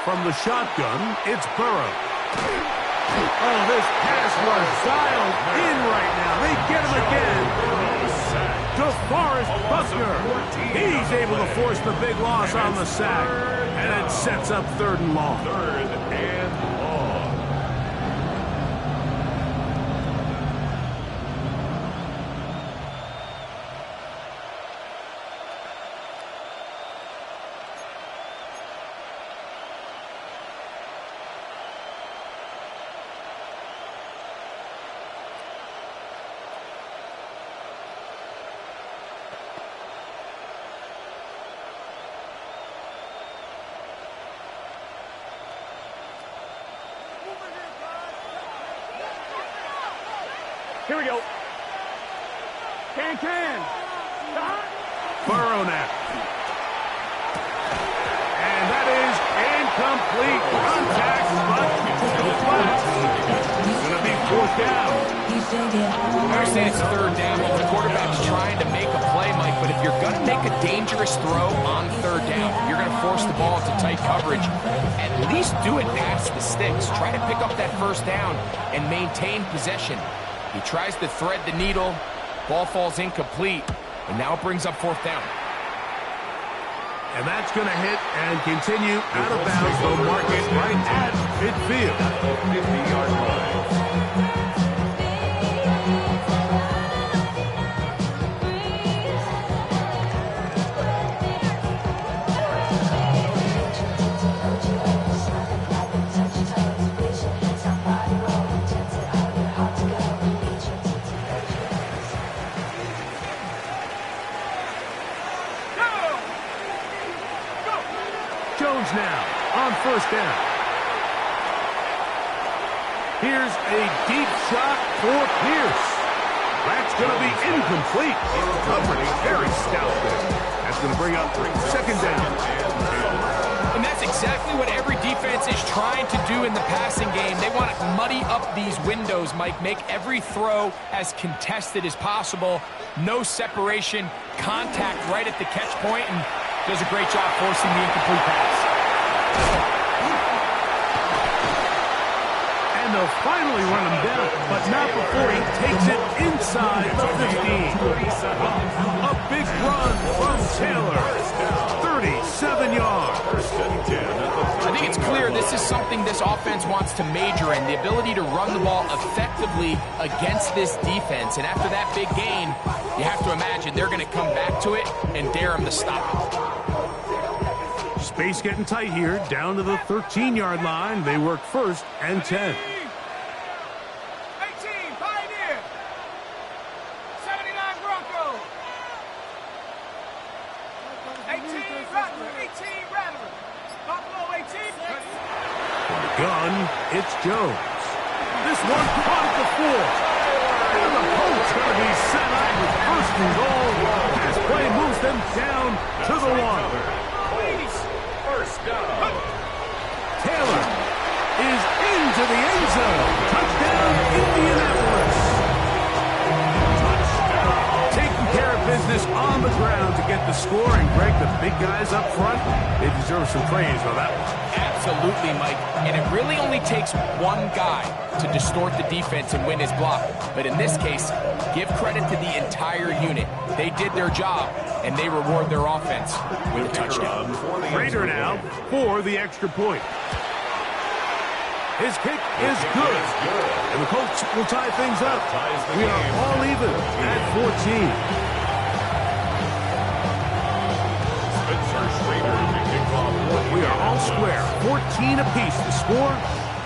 From the shotgun, it's Burrow. Oh, this pass was dialed in right now. They get him again. DeForest Buckner. He's able to force the big loss on the sack. And it sets up 3rd and long. 3rd and long. Here we go. Can. Burrow now. And that is incomplete. Contact, but no flags. It's going to be 4th down. I understand it's 3rd down, but the quarterback's trying to make a play, Mike, but if you're going to make a dangerous throw on 3rd down, you're going to force the ball into tight coverage. At least do it past the sticks. Try to pick up that 1st down and maintain possession. He tries to thread the needle. Ball falls incomplete, and now it brings up 4th down. And that's going to hit and continue out of bounds. They'll mark it right at midfield. 50-yard line. Jones now on 1st down. Here's a deep shot for Pierce. That's going to be incomplete. Coverage very stout there. That's going to bring up 2nd down. And that's exactly what every defense is trying to do in the passing game. They want to muddy up these windows, Mike, make every throw as contested as possible. No separation, contact right at the catch point, and does a great job forcing the incomplete pass. And they'll finally run him down, but not before he takes it inside the 15. A big run from Taylor. 37 yards. I think it's clear this is something this offense wants to major in, the ability to run the ball effectively against this defense. And after that big gain, you have to imagine they're going to come back to it and dare them to stop it. Space getting tight here, down to the 13-yard line. They work 1st and 10. 18, Pioneer. 79, Bronco. 18, Rattler. 18, Rattler. Buffalo, 18. For the gun, it's Jones. This one caught at the 4. And the Colts going to be set up with 1st and goal. This play moves them down to the 1. 1st down. Taylor is into the end zone. Touchdown, Indianapolis. Touchdown. Taking care of business on the ground to get the score. And Greg, the big guys up front, they deserve some praise for that one. Absolutely, Mike. And it really only takes one guy to distort the defense and win his block. But in this case, give credit to the entire unit. They did their job, and they reward their offense with a touchdown. Prater now for the extra point. His kick is good. And the Colts will tie things up. We are all even at 14. We are all square. 14 apiece to score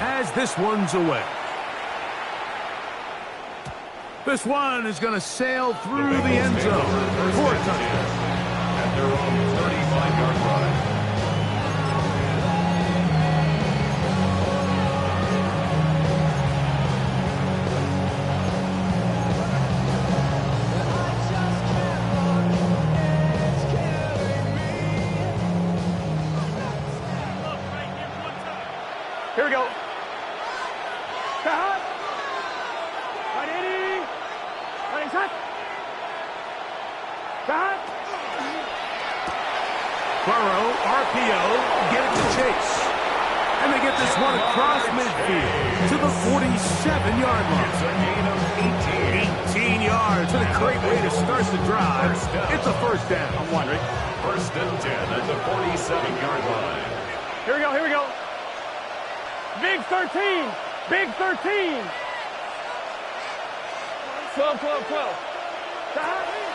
as this one's away. This one is going to sail through the end zone for a touchdown. At their own 35-yard line. Here we go. Cut. Ready. Ready, set. Cut. Burrow, RPO, get it to Chase. run across midfield to the 47-yard line. It's a gain of 18. 18 yards and a great way to start the drive. It's a first down. I'm wondering. First and 10 at the 47-yard line. Here we go, here we go. Big 13. Big 13. 12, 12, 12.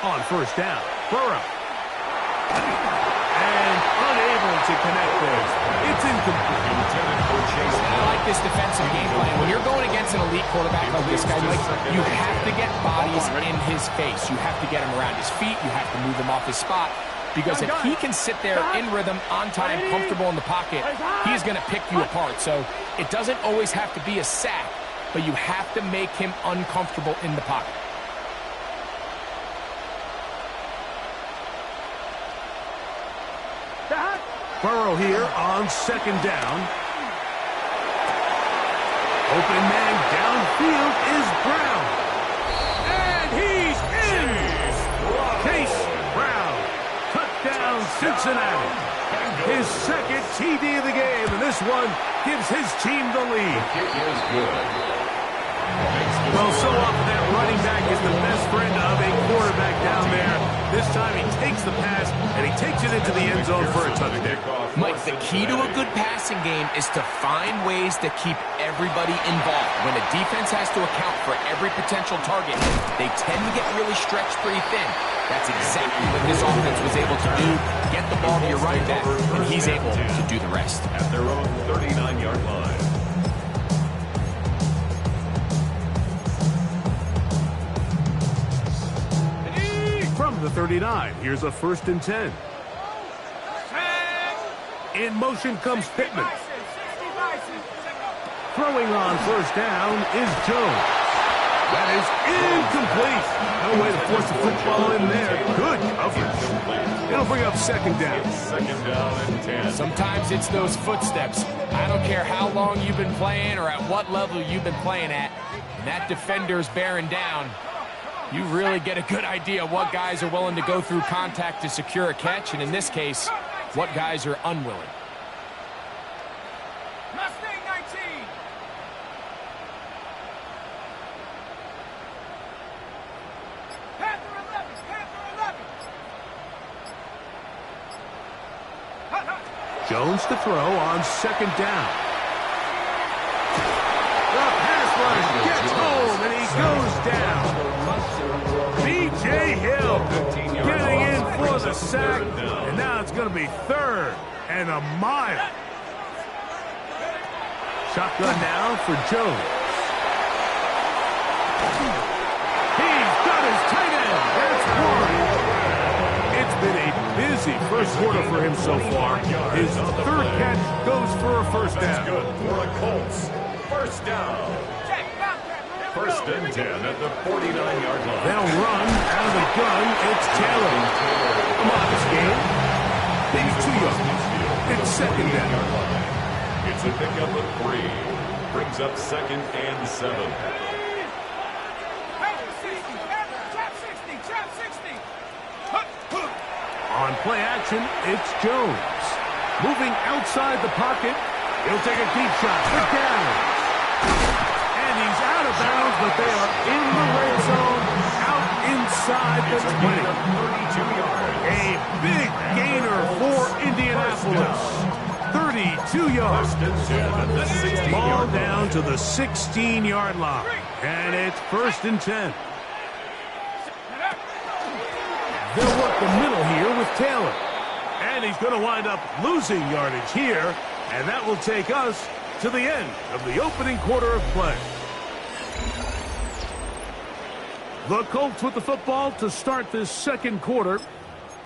On first down, Burrow. And unable to connect there. It's incomplete. I like this defensive game plan. When you're going against an elite quarterback like this guy, Mike, you have to get bodies in his face. You have to get him around his feet. You have to move him off his spot. Because if he can sit there in rhythm, on time, comfortable in the pocket, he's going to pick you apart. So it doesn't always have to be a sack, but you have to make him uncomfortable in the pocket. Burrow here on second down. Open man downfield is Brown. And he's in! Chase Brown. Touchdown Cincinnati. His second TD of the game, and this one gives his team the lead. Kick is good. Well, so often that running back is the best friend of a quarterback down there. This time he takes the pass, and he takes it into the end zone for a touchdown. Mike, the key to a good passing game is to find ways to keep everybody involved. When a defense has to account for every potential target, they tend to get really stretched pretty thin. That's exactly what this offense was able to do. Get the ball to your running back, and he's able to do the rest. At their own 39-yard line. From the 39, here's a first and 10. In motion comes Pittman. Throwing on first down is Jones. That is incomplete. No way to force the football in there. Good coverage. It'll bring up second down. Second down and 10. Sometimes it's those footsteps. I don't care how long you've been playing or at what level you've been playing at. When that defender's bearing down, you really get a good idea what guys are willing to go through contact to secure a catch, and in this case, what guys are unwilling. Mustang 19. Panther 11. Panther 11. Jones to throw on second down. The pass rush gets home, and he goes down. B.J. Hill getting in for the sack, and now it's going to be third and a mile. Shotgun now for Jones. He's got his tight end. That's one. It's been a busy first quarter for him so far. His third catch goes for a first down. Good for a Colts. First down. First and 10 at the 49-yard line. They'll run out of the gun. It's Taylor. A modest game. He's 2 yards. It's second down. It's a pickup of 3. Brings up second and 7. On play action, it's Jones. Moving outside the pocket. He'll take a deep shot for down. And he's out of bounds, but they are in the red zone, out inside the 20. 32 yards. A big gainer for Indianapolis. 32 yards. First and 10 at the 16-yard Ball line. down to the 16-yard line. And it's first and 10. They'll work the middle here with Taylor. And he's going to wind up losing yardage here. And that will take us to the end of the opening quarter of play. The Colts with the football to start this second quarter.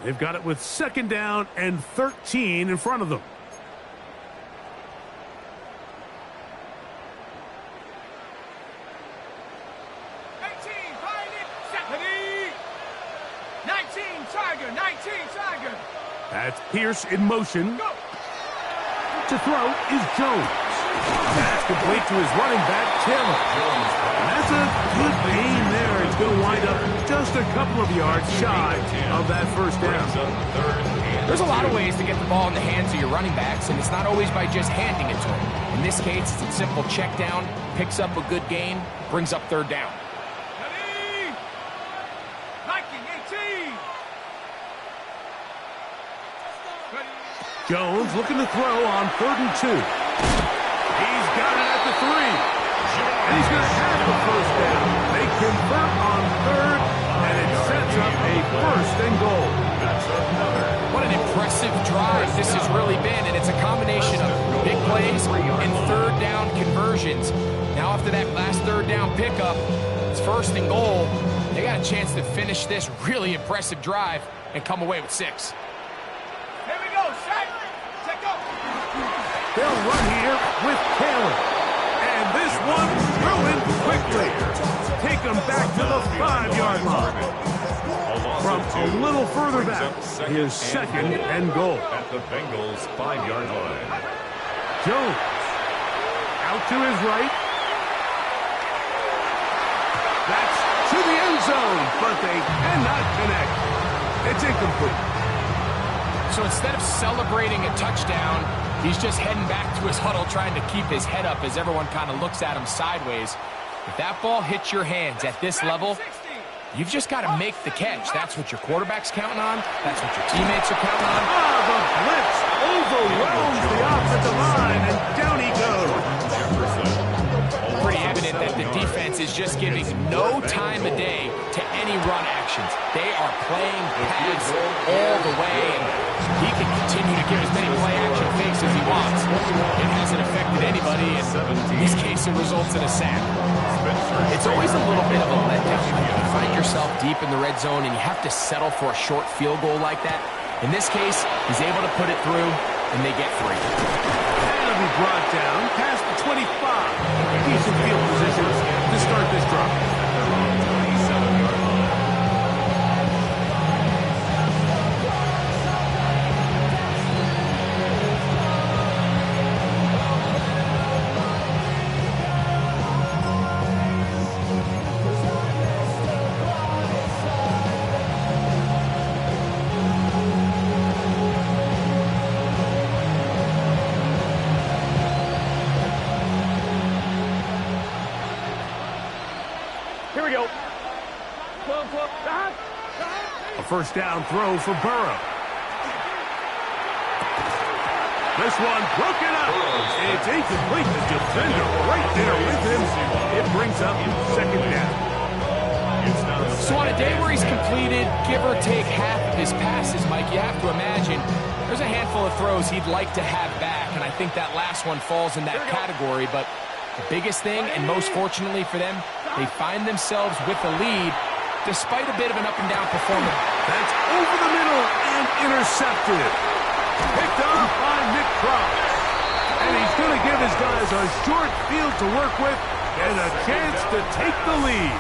They've got it with second down and 13 in front of them. That's Pierce in motion. To throw is Jones. That's complete to his running back, Taylor. And that's a good gain there. It's He'll wind up just a couple of yards shy of that first down. There's a lot of ways to get the ball in the hands of your running backs, and it's not always by just handing it to them. In this case, it's a simple check down, picks up a good gain, brings up third down. Jones looking to throw on 3rd and 2. He's got it at the 3. And he's going to have the first down. They convert on 3rd, and it sets up a 1st and goal. What an impressive drive this has really been, and it's a combination of big plays and 3rd down conversions. Now after that last 3rd down pickup, it's 1st and goal. They got a chance to finish this really impressive drive and come away with 6. They'll run here with Taylor. And this one threw in quickly. Take them back to the 5-yard line. From a little further back, his 2nd and goal. At the Bengals' 5-yard line. Jones out to his right. That's to the end zone, but they cannot connect. It's incomplete. So instead of celebrating a touchdown, he's just heading back to his huddle trying to keep his head up as everyone kind of looks at him sideways. If that ball hits your hands at this level, you've just got to make the catch. That's what your quarterback's counting on. That's what your teammates are counting on. The blitz overwhelms the offensive line, and down he goes. Pretty evident that the defense is just giving no time of day to any run actions. They are playing pass all the way, and he can continue to give as many play-action fakes as he wants. It hasn't affected anybody, and in this case, it results in a sack. It's always a little bit of a letdown when you find yourself deep in the red zone and you have to settle for a short field goal like that. In this case, he's able to put it through, and they get 3. That'll be brought down past the 25. Decent field position to start this drive. Here we go. A first down throw for Burrow. This one broken up. It's incomplete. The defender right there with him. It brings up 2nd down. So on a day where he's completed, give or take half of his passes, Mike, you have to imagine there's a handful of throws he'd like to have back, and I think that last one falls in that category. But the biggest thing, and most fortunately for them, they find themselves with the lead despite a bit of an up-and-down performance. That's over the middle and intercepted. Picked up by Nick Cross. And he's going to give his guys a short field to work with and a chance to take the lead.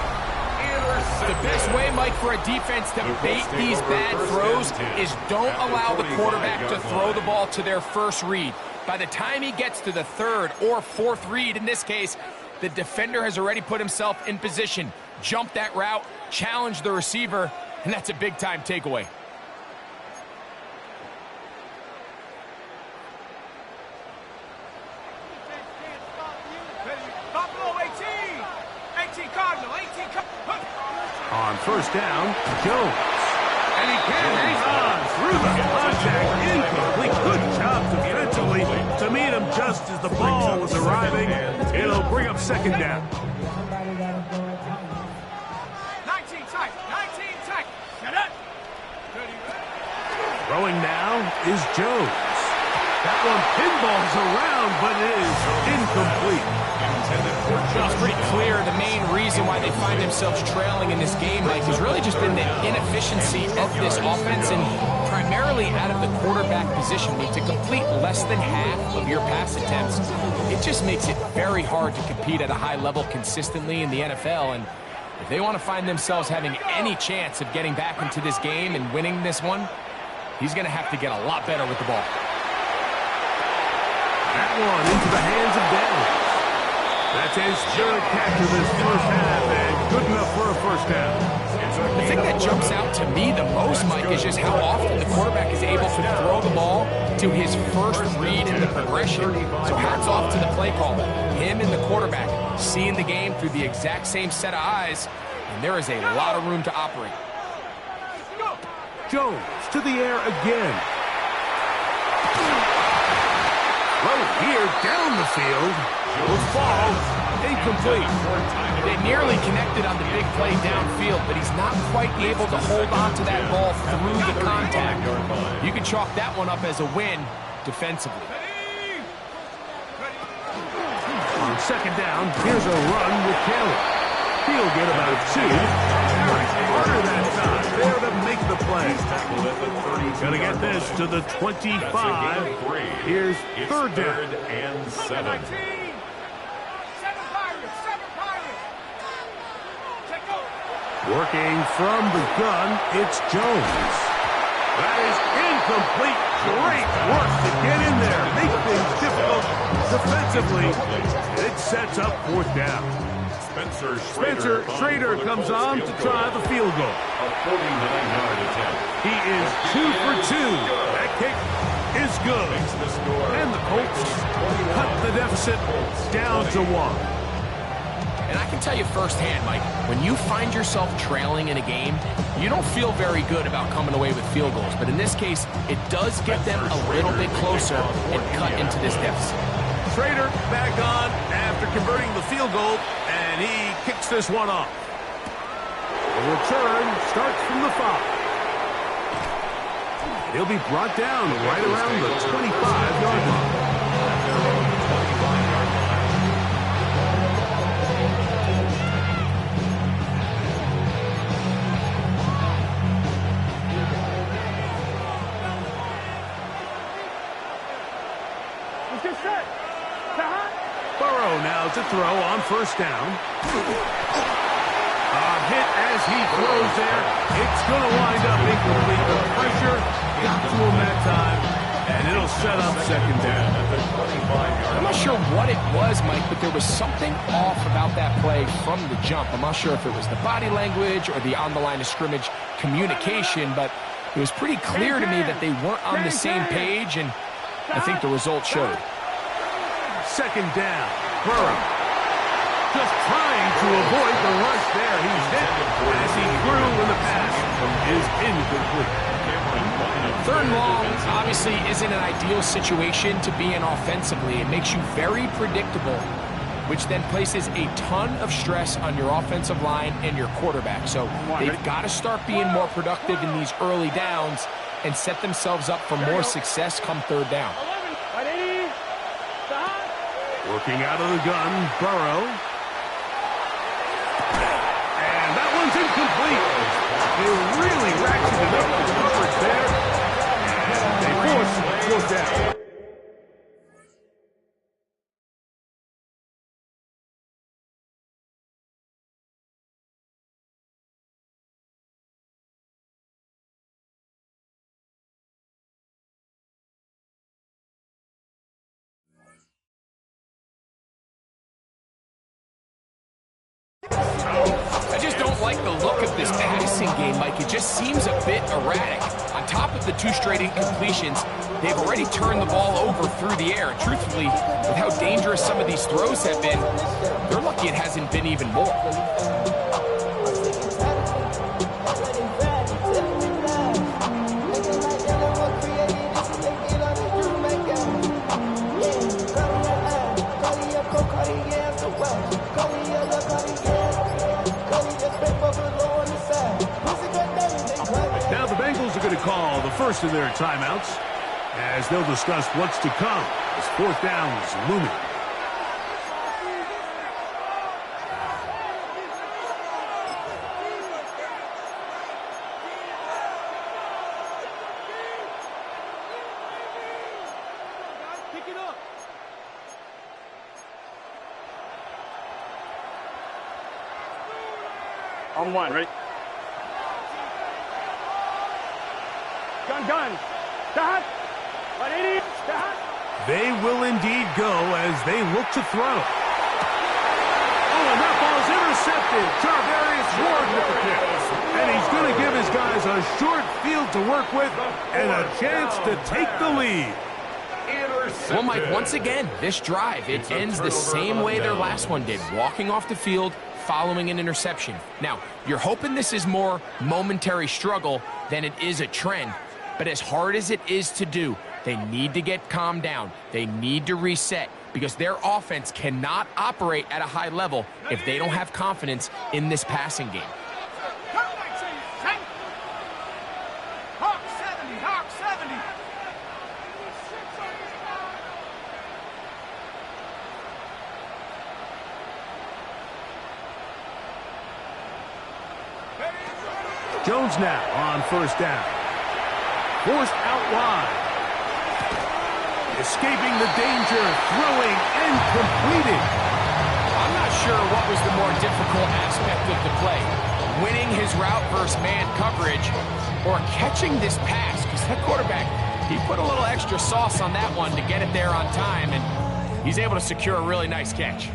The best way, Mike, for a defense to bait these bad throws is don't allow the quarterback to throw the ball to their first read. By the time he gets to the 3rd or 4th read, in this case, the defender has already put himself in position, jumped that route, challenged the receiver, and that's a big-time takeaway. On first down, Jones. And he can hang on through the contact. Incomplete. Good job defensively to meet him just as the ball was arriving. It'll bring up 2nd down. 19 tight. Shut up. Throwing now is Jones. That one pinballs around, but it is incomplete. It's pretty clear the main reason why they find themselves trailing in this game, Mike, has really just been the inefficiency of this offense and primarily out of the quarterback position. When to complete less than half of your pass attempts, it just makes it very hard to compete at a high level consistently in the NFL. And if they want to find themselves having any chance of getting back into this game and winning this one, he's going to have to get a lot better with the ball. That one into the hands of Downs. That's his third catch of this first half, and good enough for a first down. The thing that jumps out to me the most, Mike, is just how often the quarterback is able to throw the ball to his first read in the progression. So hats off to the play caller. Him and the quarterback seeing the game through the exact same set of eyes, and there is a lot of room to operate. Jones to the air again. Low here down the field. Goes ball. Incomplete. They nearly connected on the big play downfield, but he's not quite able to hold on to that ball through the contact. You can chalk that one up as a win defensively. On second down, here's a run with Kelly. He'll get about 2. Harder that time. There to make the play. Gonna get this to the 25. Here's third down. And 7. Working from the gun, it's Jones. That is incomplete. Great work to get in there. Make things difficult defensively. It sets up fourth down. Spencer Schrader comes on to try the field goal. A 49-yard attempt. He is 2 for 2. That kick is good. And the Colts cut the deficit down to 1. And I can tell you firsthand, Mike, when you find yourself trailing in a game, you don't feel very good about coming away with field goals. But in this case, it does get them a little bit closer and cut into this deficit. Schrader back on after converting the field goal, and he kicks this one off. The return starts from the 5. He'll be brought down right around the 25-yard line. Burrow now to throw on first down. A hit as he throws there. It's going to wind up incomplete. The pressure got to him that time, and it'll set up second down. I'm not sure what it was, Mike, but there was something off about that play from the jump. I'm not sure if it was the body language or the on-the-line of scrimmage communication, but it was pretty clear to me that they weren't on the same page, and I think the result showed. Second down. Burrow just trying to avoid the rush there. He's hit as he threw when the pass is incomplete. Third and long obviously isn't an ideal situation to be in offensively. It makes you very predictable, which then places a ton of stress on your offensive line and your quarterback. So they've got to start being more productive in these early downs and set themselves up for more success come third down. Working out of the gun, Burrow. And that one's incomplete. They really ratcheted up the coverage there. And they force fourth down. I just don't like the look of this passing game, Mike. It just seems a bit erratic. On top of the 2 straight incompletions, they've already turned the ball over through the air. And truthfully, with how dangerous some of these throws have been, they're lucky it hasn't been even more. Now the Bengals are going to call the first of their timeouts as they'll discuss what's to come as fourth down is looming. On 1, ready? Gun. Stop. 180. Stop. They will indeed go as they look to throw. intercepted. Tarvarius Ward with the pick. And he's going to give his guys a short field to work with and a chance to take the lead. Well, Mike, once again, this drive, it ends the same way their last one did, walking off the field, following an interception. Now, you're hoping this is more momentary struggle than it is a trend, but as hard as it is to do, they need to get calmed down. They need to reset because their offense cannot operate at a high level if they don't have confidence in this passing game. Jones now on first down. Forced out wide. Escaping the danger, throwing and completed. I'm not sure what was the more difficult aspect of the play. Winning his route versus man coverage or catching this pass. Because that quarterback, he put a little extra sauce on that one to get it there on time. And he's able to secure a really nice catch.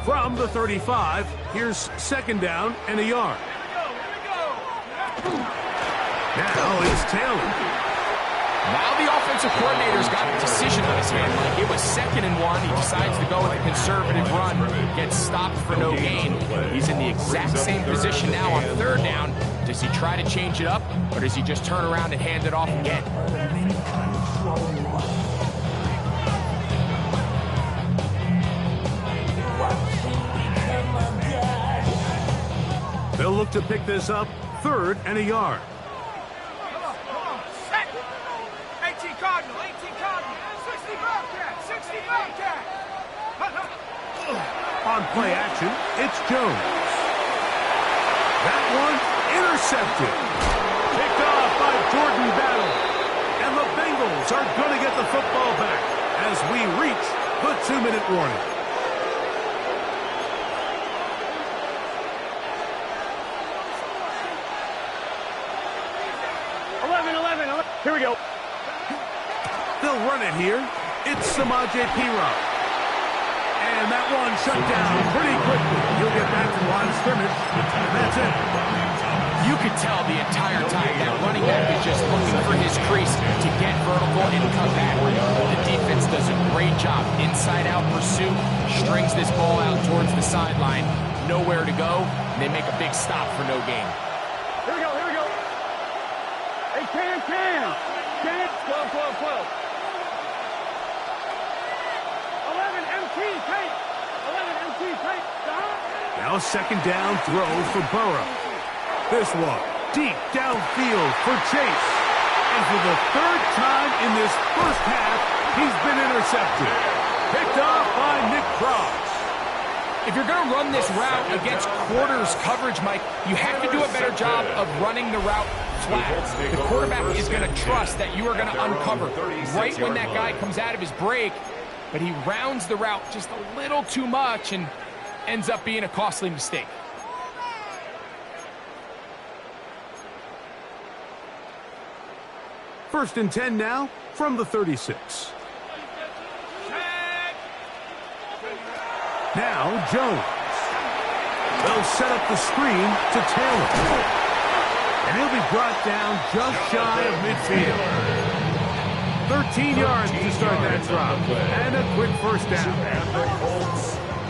From the 35, here's second down and a yard. Now it's Taylor. Now the offensive coordinator's got a decision on his hand. Like it was 2nd and 1. He decides to go with a conservative run. Gets stopped for no gain. He's in the exact same position now on 3rd down. Does he try to change it up, or does he just turn around and hand it off again? They'll look to pick this up, 3rd and a yard. Come on, set. 18 Cardinal, 60 Bobcat, 60 Bobcat. On play action, it's Jones. That one intercepted. Picked off by Jordan Battle. And the Bengals are going to get the football back as we reach the 2-minute warning. Here we go. They'll run it here. It's Samaje Perine. And that one shut down pretty quickly. He'll get back to the line of scrimmage. And that's it. You could tell the entire time that running back is just looking for his crease to get vertical and cut back. The defense does a great job. Inside-out pursuit, strings this ball out towards the sideline. Nowhere to go, and they make a big stop for no gain. Here we go, here we go. Hey, Cam. 12. 11 MT, tight. 11 MT, tight. Now second down throw for Burrow. This one deep downfield for Chase. And for the 3rd time in this first half, he's been intercepted. Picked off by Nick Cross. If you're going to run this route against quarters coverage, Mike, you have to do a better job of running the route flat. The quarterback is going to trust that you are going to uncover right when that guy comes out of his break, but he rounds the route just a little too much and ends up being a costly mistake. First and 10 now from the 36. Now Jones. They'll set up the screen to Taylor. And he'll be brought down just shy of midfield. 13 yards to start that drop. And a quick first down.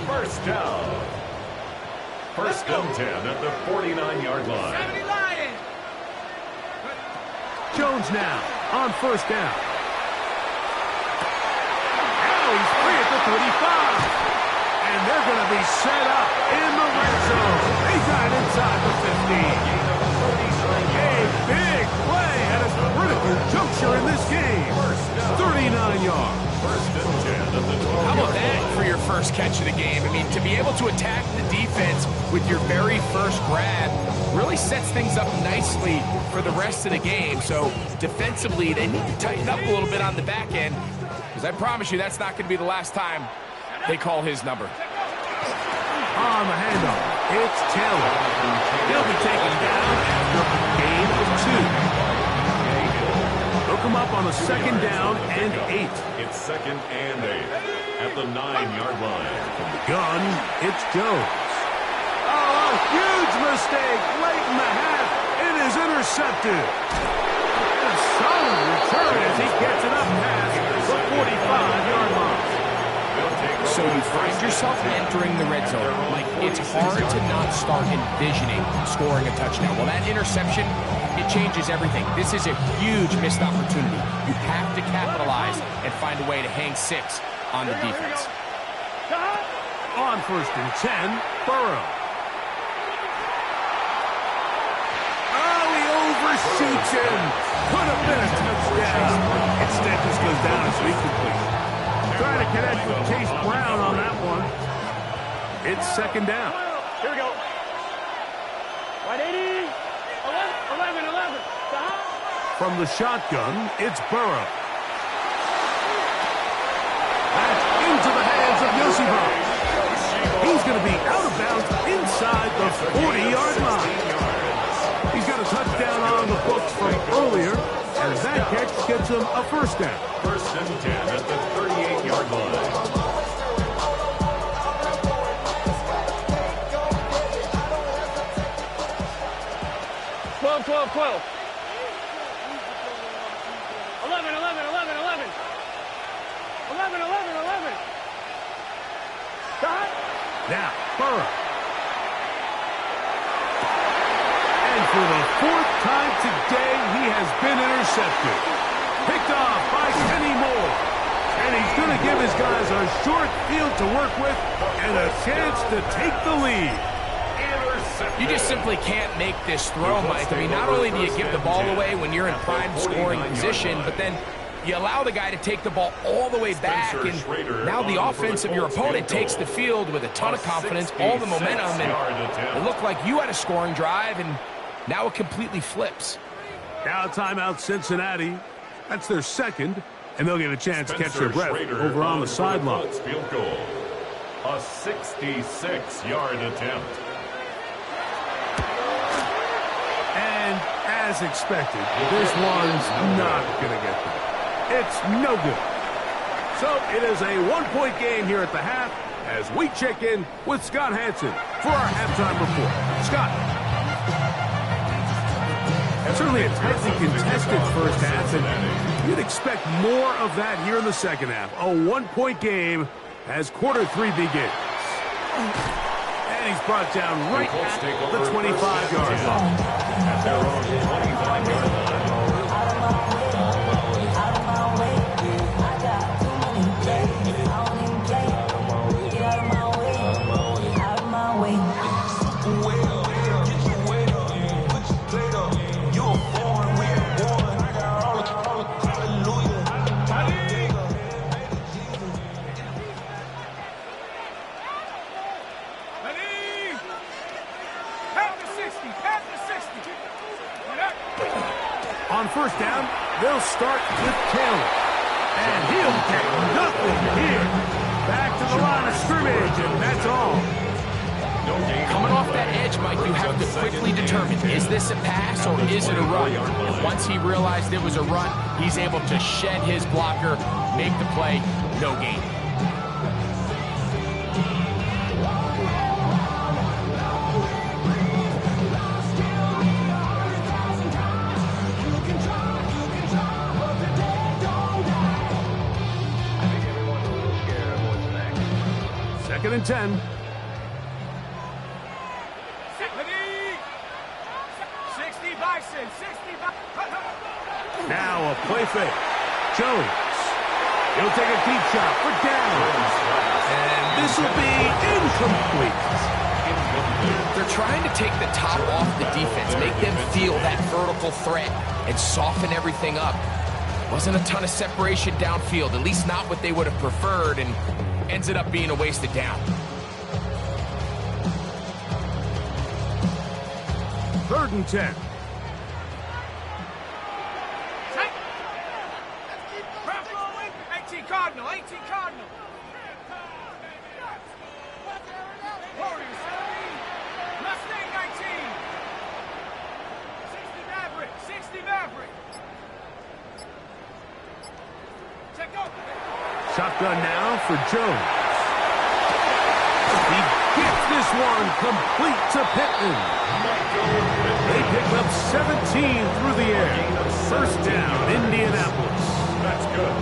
First down. First and 10 at the 49-yard line. Jones now on first down. Now he's free at the 35. And they're going to be set up in the red zone. They got inside the 15. A big play at a critical juncture in this game. 39 yards. First and 10 at the 12. How about that for your first catch of the game? I mean, to be able to attack the defense with your very first grab really sets things up nicely for the rest of the game. So defensively, they need to tighten up a little bit on the back end, because I promise you that's not going to be the last time they call his number. On the handoff, it's Taylor. He'll be taken down after a gain of them up on a 2nd down and 8. It's 2nd and 8 at the 9-yard line. From the gun, it's Jones. Oh, a huge mistake late in the half. It is intercepted. A solid return as he gets it up past the 45-yard line. So you find yourself entering the red zone. Like, it's hard to not start envisioning scoring a touchdown. Well, that interception, it changes everything. This is a huge missed opportunity. You have to capitalize and find a way to hang 6 on the defense. On 1st and 10, Burrow. Oh, he overshoots him. Could have been a touchdown. Instead, this goes down as incomplete. Trying to connect with Chase Brown on that one. It's 2nd down. Here we go. Right 80. 11. From the shotgun, it's Burrow. That's into the hands of Yoshiba. He's going to be out of bounds inside the 40-yard line. He's got a touchdown on the books from earlier, and that catch gets him a 1st down. 1st and 10 at the 38-yard line. 12. 11. Now, Burrow. And for the 4th time today, he has been intercepted. Picked off by Kenny Moore. And he's going to give his guys a short field to work with and a chance to take the lead. You just simply can't make this throw, Mike. I mean, not only do you give the ball away when you're in prime scoring position, but then you allow the guy to take the ball all the way back, and now the offense of your opponent takes the field with a ton of confidence, all the momentum, and it looked like you had a scoring drive, and now it completely flips. Now timeout Cincinnati. That's their 2nd, and they'll get a chance to catch their breath over on the sideline. Field goal. A 66-yard attempt. And as expected, this one's not going to get there. It's no good. So it is a 1-point game here at the half as we check in with Scott Hansen for our halftime report. Scott. Certainly a tightly contested 1st half, and you'd expect more of that here in the 2nd half. A 1-point game as quarter 3 begins. And he's brought down right at the 25-yard line. At their own 25-yard line. On 1st down, they'll start with Taylor. And he'll get nothing here. Back to the line of scrimmage, and that's all. Coming off that edge, Mike, you have to quickly determine, is this a pass or is it a run? And once he realized it was a run, he's able to shed his blocker, make the play, no gain. Second and 10. Now a play fake. Jones. He'll take a deep shot for down. And this will be incomplete. They're trying to take the top off the defense, make them feel that vertical threat, and soften everything up. Wasn't a ton of separation downfield, at least not what they would have preferred, and ends it up being a wasted down. Third and 10. Cardinal, 18 Cardinal. Warriors, 17. Mustang, 19. 60 Maverick, 60 Maverick. Shotgun now for Jones. He gets this one complete to Pittman. They pick up 17 through the air. First down, Indianapolis. That's good.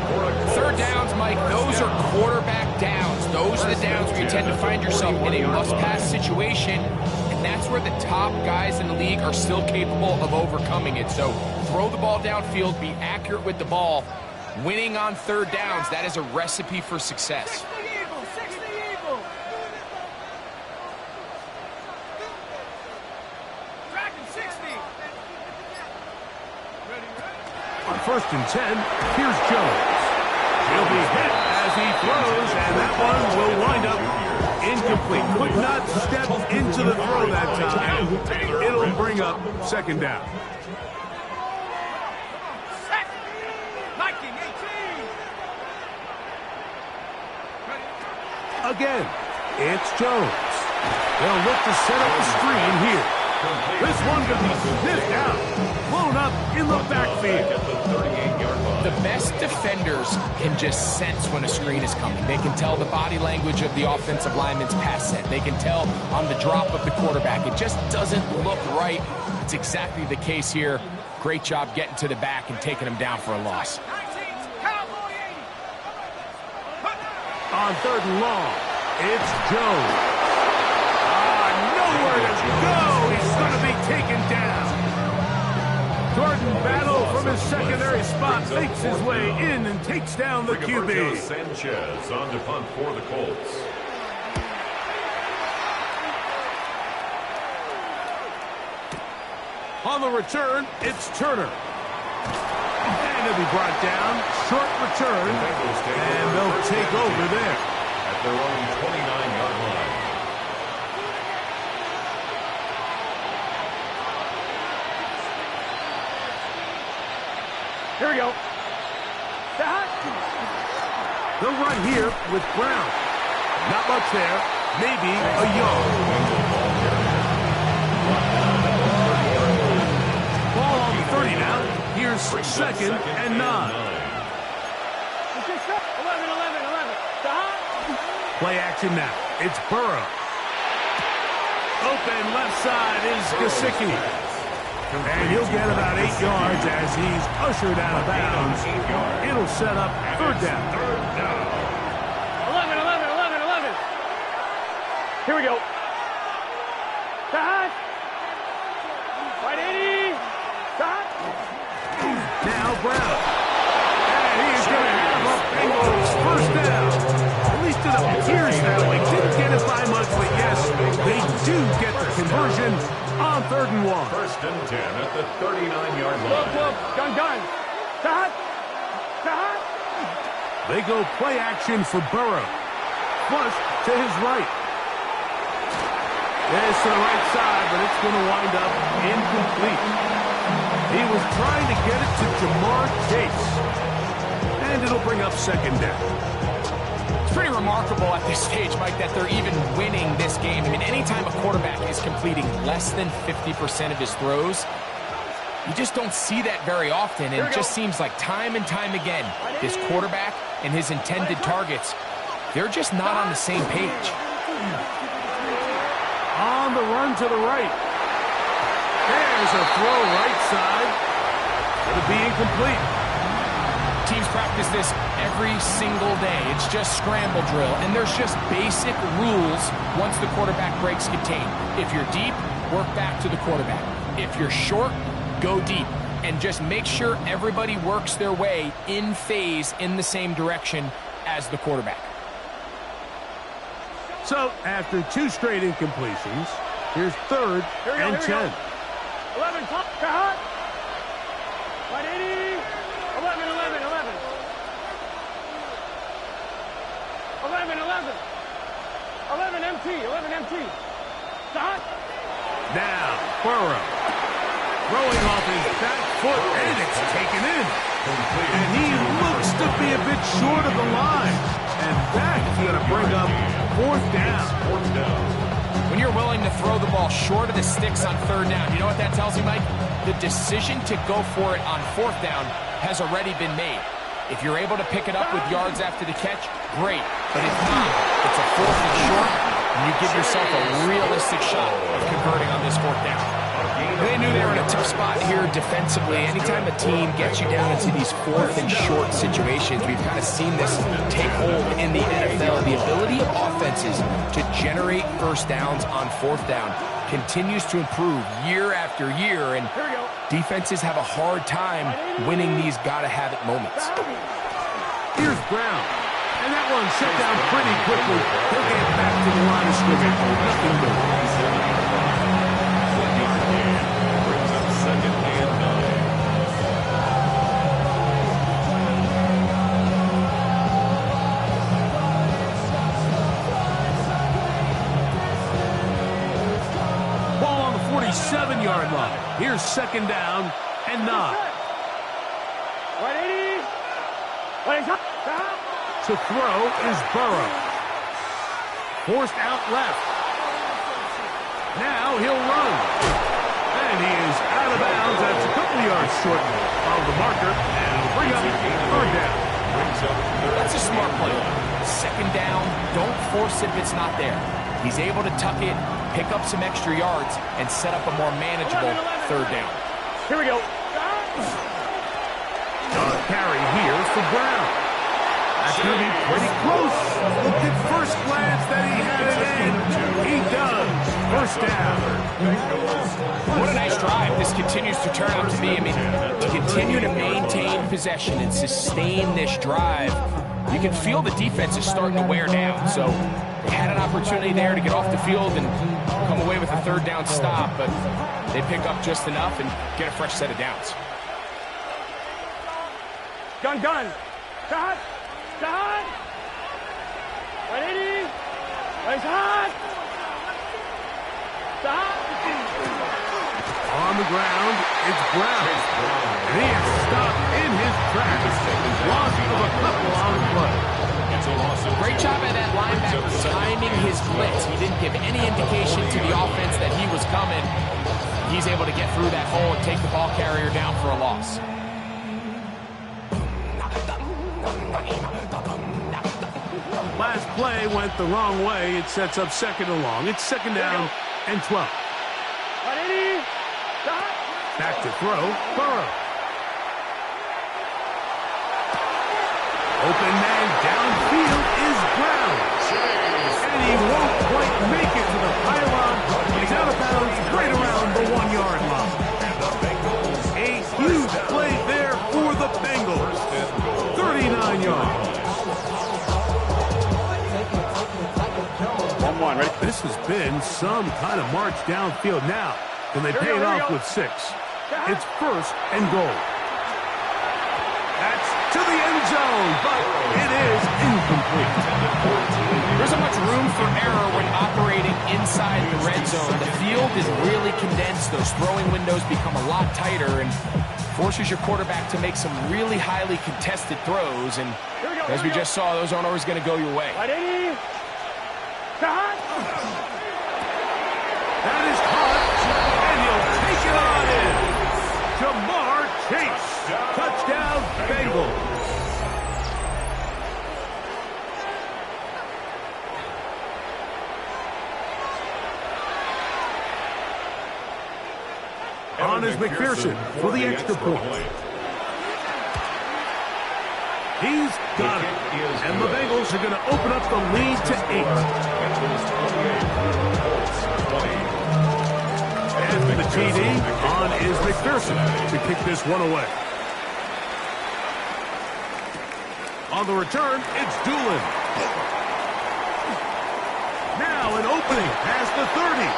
Third downs, Mike, those are quarterback downs. Those are the downs where you tend to find yourself in a must-pass situation, and that's where the top guys in the league are still capable of overcoming it. So throw the ball downfield, be accurate with the ball. Winning on third downs, that is a recipe for success. On 1st and 10, here's Jones. He'll be hit as he throws, and that one will wind up incomplete. Could not step into the throw that time. It'll bring up second down. Again, it's Jones. They'll look to set up the screen here. This one could be sniffed out, blown up in the backfield. The best defenders can just sense when a screen is coming. They can tell the body language of the offensive lineman's pass set. They can tell on the drop of the quarterback. It just doesn't look right. It's exactly the case here. Great job getting to the back and taking him down for a loss. On 3rd and long, it's Jones. Nowhere to go. He's going to be taken down. Jordan battle from his secondary spot, makes his way in and takes down the QB. Sanchez on to punt for the Colts. On the return, it's Turner. And he'll be brought down. Short return. And they'll take over there. At their own 29-yard line. Here we go. They'll run here with Brown. Not much there. Maybe a yard. Ball on the 30 now. Here's 2nd and 9. 11. Play action now. It's Burrow. Open left side is Gesicki. And he'll get about 8 yards as he's ushered out of bounds. It'll set up third down. 11. Here we go. Right 80. Now Brown. And he's going to have a Bengals first down. At least it appears that way. Didn't get it by much, but yes, they do get the conversion on 3rd and 1. 1st and 10 at the 39-yard line. Look. Gun. They go play action for Burrow. Flush to his right. It's to the right side, but it's going to wind up incomplete. He was trying to get it to Jamar Chase. And it'll bring up second down. It's pretty remarkable at this stage, Mike, that they're even winning this game. I mean, anytime a quarterback is completing less than 50% of his throws, you just don't see that very often. And it just seems like time and time again, this quarterback and his intended targets, they're just not on the same page. On the run to the right. There's a throw right side. It'll be incomplete. Teams practice this every single day. It's just scramble drill, and there's just basic rules once the quarterback breaks contain. If you're deep, work back to the quarterback. If you're short, go deep. And just make sure everybody works their way in phase in the same direction as the quarterback. So, after 2 straight incompletions, here's 3rd and 10. 11. Right 80. 11. 11 MT. Now, Burrow. Throwing off his back foot, and it's taken in. And he looks to be a bit short of the line. And that's going to bring up 4th down. When you're willing to throw the ball short of the sticks on 3rd down, you know what that tells you, Mike? The decision to go for it on 4th down has already been made. If you're able to pick it up with yards after the catch, great. But if not, it's a 4th and short, and you give yourself a realistic shot of converting on this 4th down. They knew they were in a tough spot here defensively. Anytime a team gets you down into these 4th and short situations, we've kind of seen this take hold in the NFL. The ability of offenses to generate first downs on 4th down continues to improve year after year, and defenses have a hard time winning these gotta-have-it moments. Here's Brown. And that one set down pretty quickly. He'll get back to the line of scrimmage. Nothing more. Brings up 2nd and 9. Ball on the 47-yard line. Here's 2nd down and 9. To throw is Burrow. Forced out left. Now he'll run. And he is out of bounds. That's a couple yards short of the marker. And it'll bring up 3rd down. That's a smart play. 2nd down, don't force it if it's not there. He's able to tuck it, pick up some extra yards, and set up a more manageable 3rd down. Here we go. Carry here for Brown. That's going to be pretty close. Look at first glance that he had it in. He does. 1st down. What a nice drive this continues to turn out to be. I mean, to continue to maintain possession and sustain this drive, you can feel the defense is starting to wear down. So they had an opportunity there to get off the field and come away with a 3rd down stop, but they pick up just enough and get a fresh set of downs. Gun. Shot. 180. Shot. On the ground, it's Brown. And he is stopped in his tracks. Loss of a couple on the play. Great job by that linebacker timing his blitz. He didn't give any indication to the offense that he was coming. He's able to get through that hole and take the ball carrier down for a loss. Last play went the wrong way. It sets up 2nd and long. It's 2nd down and 12. 180. Back to throw, Burrow. Open man downfield is Brown. And he won't quite make it to the pylon. He's out of bounds right around the 1-yard line. A huge play there for the Bengals. 39 yards. 1-1. Ready? This has been some kind of march downfield now. Can they pay it off with 6? It's 1st and goal. That's to the end zone, but it is incomplete. There isn't much room for error when operating inside the red zone. The field is really condensed. Those throwing windows become a lot tighter and forces your quarterback to make some really highly contested throws. And as we just saw, those aren't always going to go your way. 180. Shot. That is caught, and he'll take it on in. Jamar Chase. Touchdown, Bengals. On is McPherson for the extra point. He's got it. And the Bengals are going to open up the lead to 8. And for the TD, on is McPherson to kick this one away. On the return, it's Doolin. Now an opening past the 30.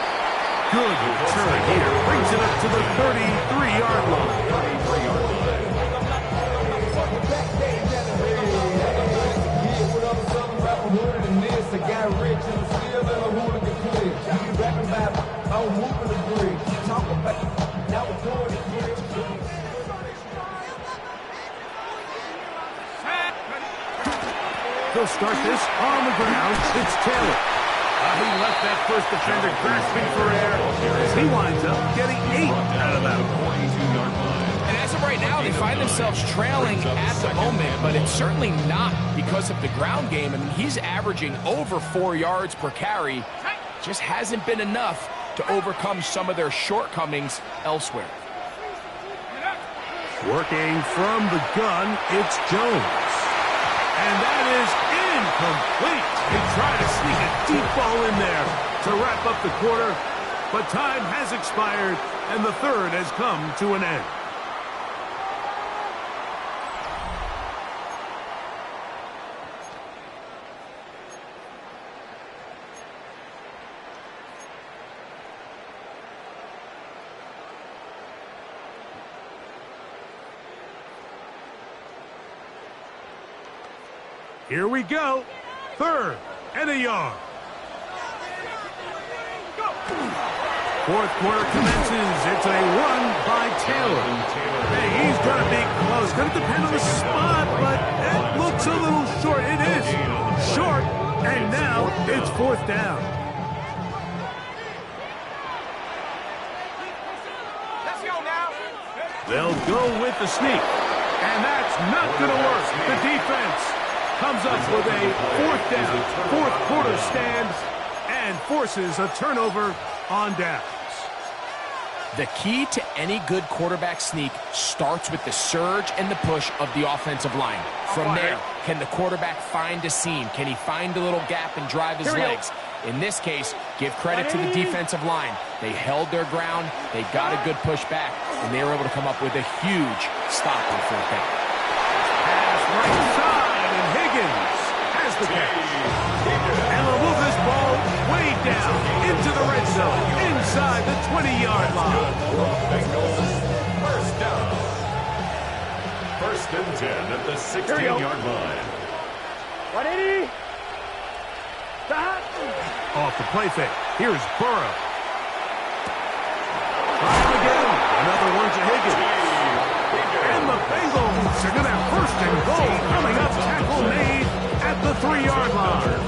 Good return here. Brings it up to the 33-yard line. They'll start this on the ground. It's Taylor. He left that first defender grasping for air as he winds up getting 8 out of that 42-yard line. And as of right now, the they find themselves trailing at the moment, but it's certainly not because of the ground game. I mean, he's averaging over 4 yards per carry. Just hasn't been enough to overcome some of their shortcomings elsewhere. Working from the gun, it's Jones. And that is incomplete. They try to sneak a deep ball in there to wrap up the quarter, but time has expired, and the third has come to an end. Here we go. Third and a yard. Fourth quarter commences. It's a run by Taylor. Hey, he's going to be close. Going to depend on the spot, but it looks a little short. It is short, and now it's fourth down. Let's go now. They'll go with the sneak, and that's not going to work. The defense comes up with a fourth down, fourth quarter stand, and forces a turnover on downs. The key to any good quarterback sneak starts with the surge and the push of the offensive line. From there, can the quarterback find a seam? Can he find a little gap and drive his legs? In this case, give credit to the defensive line. They held their ground, they got a good push back, and they were able to come up with a huge stop on fourth down. Pass right side, and Higgins has the catch. And they'll move this ball way down into the red zone, inside the 20-yard line. First down. First and 10 at the 16-yard line. 180. Stop. Off the play fake. Here's Burrow. Try him again. Another one to Higgins. And the Bengals are going to have first and goal coming up. Tackle made at the 3-yard line.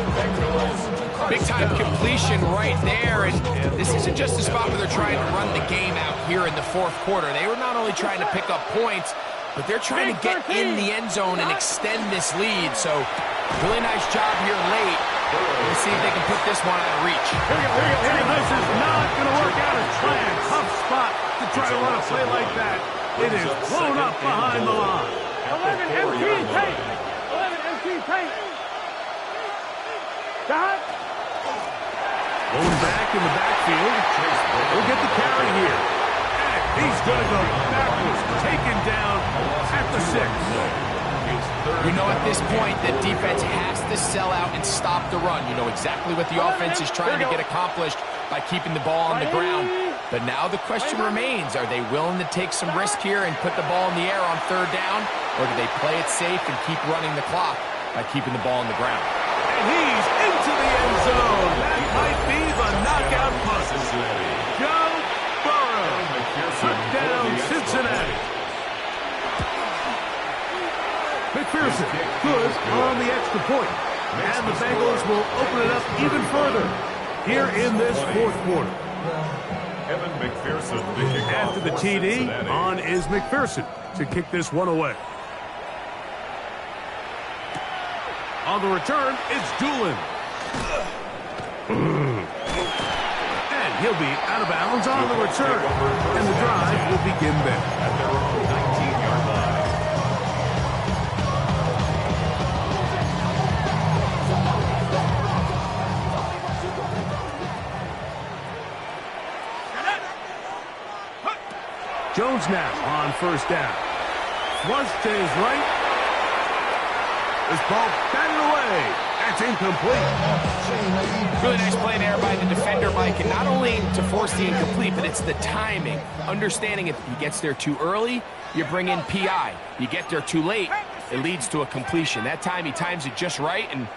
Big-time completion right there, and this isn't just a spot where they're trying to run the game out here in the fourth quarter. They were not only trying to pick up points, but they're trying to get in the end zone and extend this lead. So, really nice job here late. Let's see if they can put this one out of reach. And this is not going to work out as planned. Tough spot to try to run a play like that. It is blown up behind the line. 11 empty tape. 11 empty tape. Stop. Going back in the backfield. We'll get the carry here. And he's going to go backwards, taken down at the 6. You know at this point the defense has to sell out and stop the run. You know exactly what the offense is trying to get accomplished by keeping the ball on the ground. But now the question remains, are they willing to take some risk here and put the ball in the air on third down? Or do they play it safe and keep running the clock by keeping the ball on the ground? And he's into the end zone. That might be the knockout punt. Joe Burrow. Touchdown, Cincinnati. McPherson, good on the extra point. And the Bengals will open it up even further here in this fourth quarter. Evan McPherson to kick After the TD, on is McPherson to kick this one away. On the return, it's Doolin. And he'll be out of bounds on the return. And the drive will begin there. at their own 19-yard line. Jones now on first down. Flush to his right. This ball batted away. That's incomplete. Really nice play there by the defender, Mike, and not only to force the incomplete, but it's the timing. Understanding if he gets there too early, you bring in PI. You get there too late, it leads to a completion. That time he times it just right and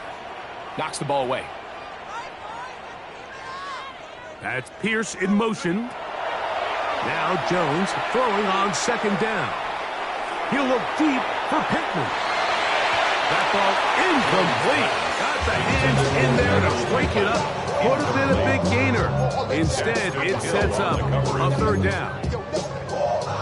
knocks the ball away. That's Pierce in motion. Now Jones throwing on second down. He'll look deep for Pittman. That ball incomplete. Got the hands in there to break it up. Would have been a big gainer. Instead, it sets up a third down.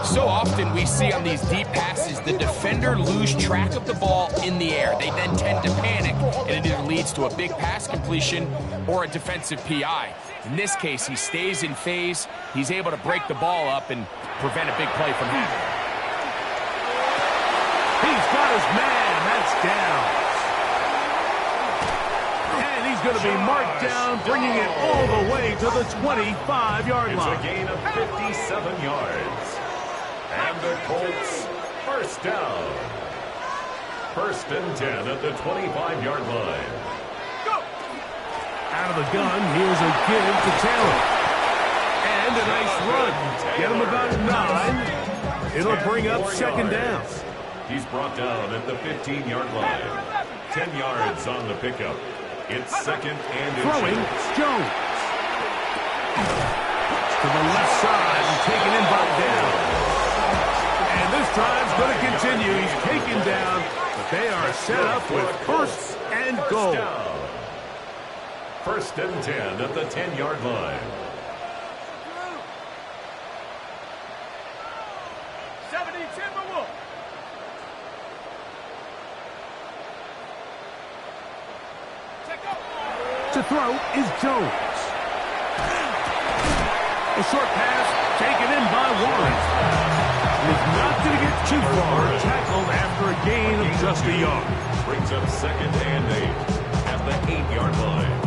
So often we see on these deep passes, the defender lose track of the ball in the air. They then tend to panic, and it either leads to a big pass completion or a defensive PI. In this case, he stays in phase. He's able to break the ball up and prevent a big play from happening. He's got his man. That's down. And he's going to be marked down, bringing it all the way to the 25-yard line. It's a gain of 57 yards. And the Colts, first down. First and 10 at the 25-yard line. Out of the gun, here's a give to Taylor. And a nice run. Get him about 9. It'll bring up second down. He's brought down at the 15-yard line. 10 yards on the pickup. It's second and throwing, Jones. To the left side and taken in by down. And this drive's going to continue. He's taken down, but they are set up with first and goal. First and 10 at the 10-yard line. 70 Timberwolves. To throw is Jones. A short pass taken in by Warren. He's not going to get too far. Tackled after a gain of just a yard. Brings up second and 8 at the 8-yard line.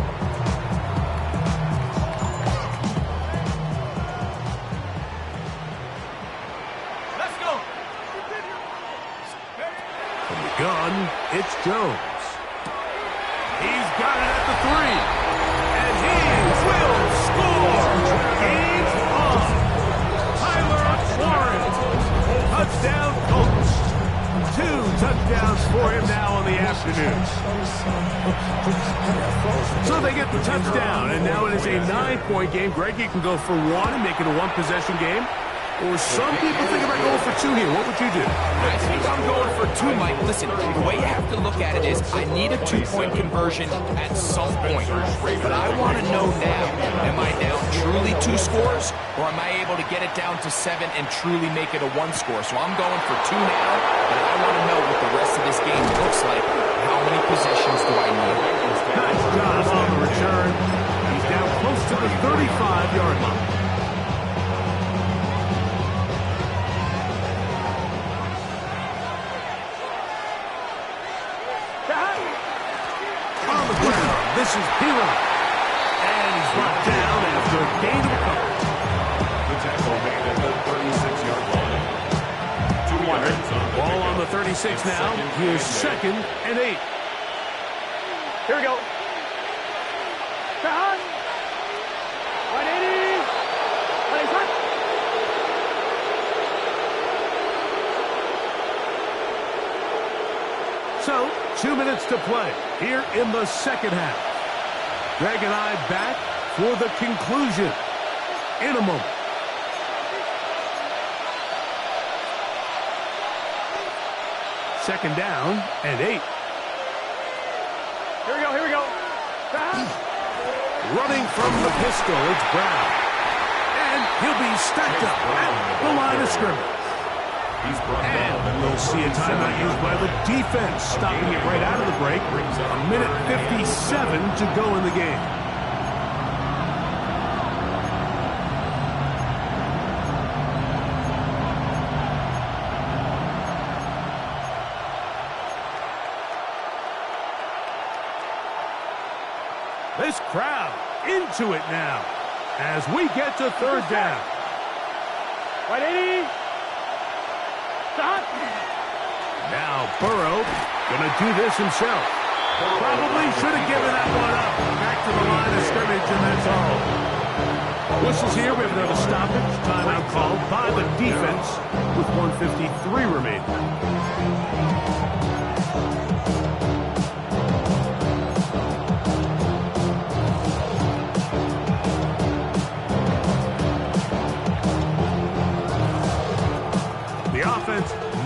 Let's go. From the gun, it's Jones. He's got it at the 3. And he will score. Game's on. Tyler Warren. Touchdown Colts. 2 touchdowns for him now in the afternoon. So they get the touchdown, and now it is a 9-point game. Greg, you can go for 1 and make it a 1-possession game. Or some people think about going for 2 here. What would you do? I think I'm going for 2, Mike. Listen, the way you have to look at it is I need a 2-point conversion at some point. But I want to know now, am I down truly 2 scores, or am I able to get it down to 7 and truly make it a 1 score? So I'm going for 2 now, but I want to know what the rest of this game looks like. How many possessions do I need? Nice job on the return. He's down close to the 35-yard line. This is Hero. And he's brought down after a gain of a couple. The tackle made at the 36-yard line. 2 yards on the ball on the 36 now. Here's second and 8. Here we go. Down. 180. 180. So, 2 minutes to play here in the second half. Greg and I back for the conclusion in a moment. Second down and 8. Here we go, here we go. Running from the pistol, it's Brown. And he'll be stacked up at the line of scrimmage. And we'll see a timeout used by the defense, stopping it right out of the break. A minute 57 to go in the game. This crowd into it now as we get to third down. 180. Stop. Now Burrow going to do this himself. Probably should have given that one up. Back to the line of scrimmage, and that's all. Whistles here. We have another stoppage. Timeout called by the defense with 1:53 remaining.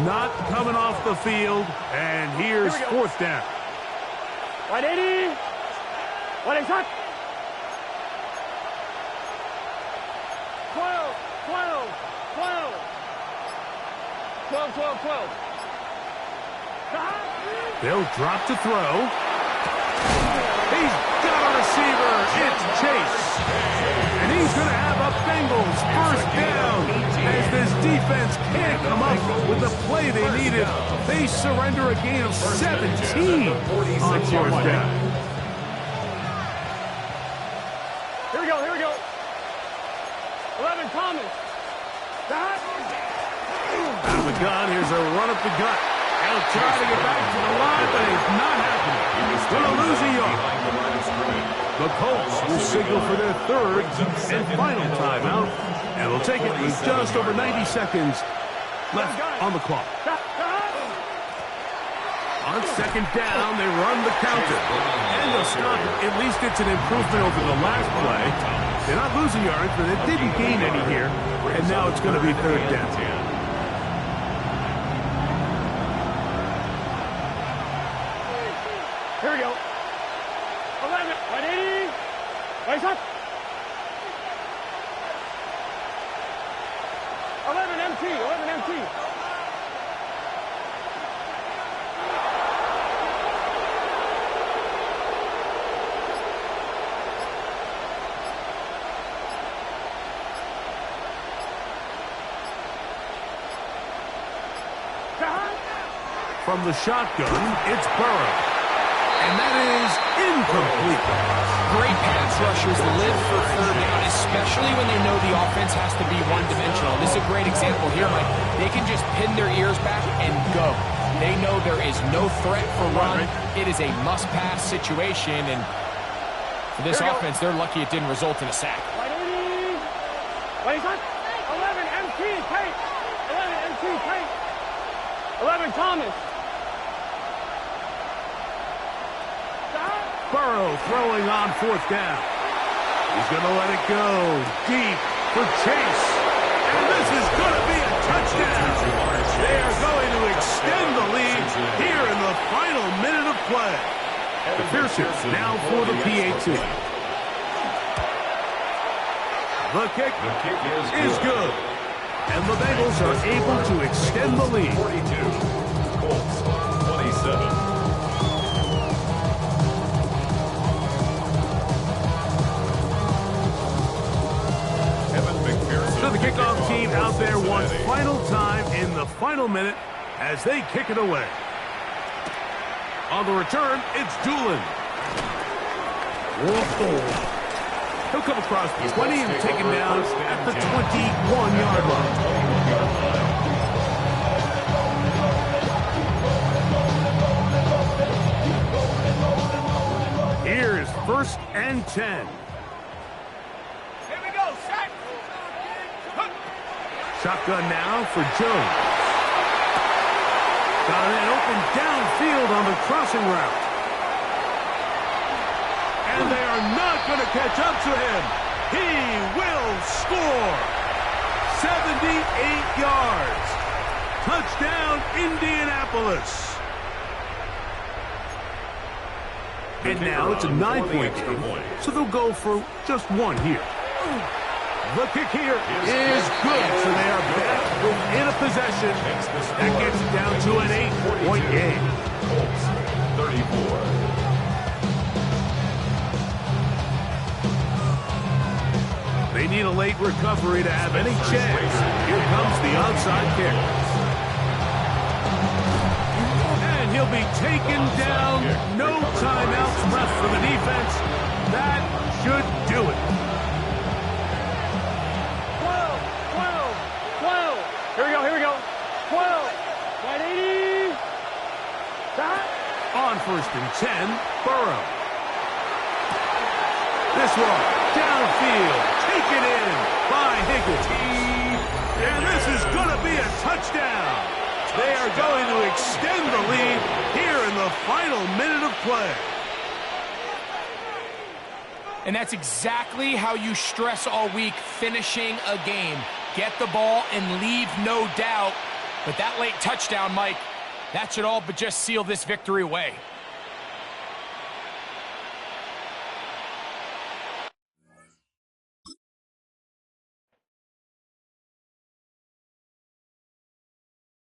Not coming off the field, and here's fourth down. 180. 180. 12. 12, 12, 12. They'll drop to throw. He's got a receiver. It's Chase. And he's going to have a Bengals first down as this defense can't come up with the play they needed. They surrender a gain of 17 on fourth down. Here we go, here we go. 11, Thomas. Out of the gun, here's a run up the gut. He'll try to get back to the line, but it's not happening. He's going to lose a yard. The Colts will signal for their third and final timeout, and will take it with just over 90 seconds left on the clock. On second down, they run the counter, and they'll stop it. At least it's an improvement over the last play. They're not losing yards, but they didn't gain any here, and now it's going to be third down. Here we go. 11, 180. Raise up. 11 MT, 11 MT. From the shotgun, it's Burrow. And that is incomplete. Great pass rushers live for third down, especially when they know the offense has to be one-dimensional. This is a great example here, Mike. They can just pin their ears back and go. They know there is no threat for run. It is a must-pass situation, and for this offense, they're lucky it didn't result in a sack. 11 MT, Tate. 11 MT, Tate. 11 Thomas. Burrow throwing on fourth down. He's going to let it go deep for Chase. And this is going to be a touchdown. They are going to extend the lead here in the final minute of play. The Piercers now for the PAT. The kick is good. And the Bengals are able to extend the lead. 42, Colts 27. So the kickoff team out there one final time in the final minute as they kick it away. On the return, it's Doolin. He'll come across the 20 and taken down at the 21-yard line. Here's first and 10. Shotgun now for Jones. Got an open downfield on the crossing route. And they are not going to catch up to him. He will score. 78 yards. Touchdown, Indianapolis. And now it's a 9-point game, so they'll go for just one here. The kick here is good, so they are back within a possession. That gets it down to an 8-point game. Colts 34. They need a late recovery to have any chance. Here comes the onside kick. And he'll be taken down. No timeouts left for the defense. That should do it. 12. Here we go, here we go. 12. 180. On first and 10, Burrow. This one, downfield, taken in by Higgins. And this is going to be a touchdown. They are going to extend the lead here in the final minute of play. And that's exactly how you stress all week, finishing a game. Get the ball and leave no doubt. But that late touchdown, Mike, that should all but just seal this victory away.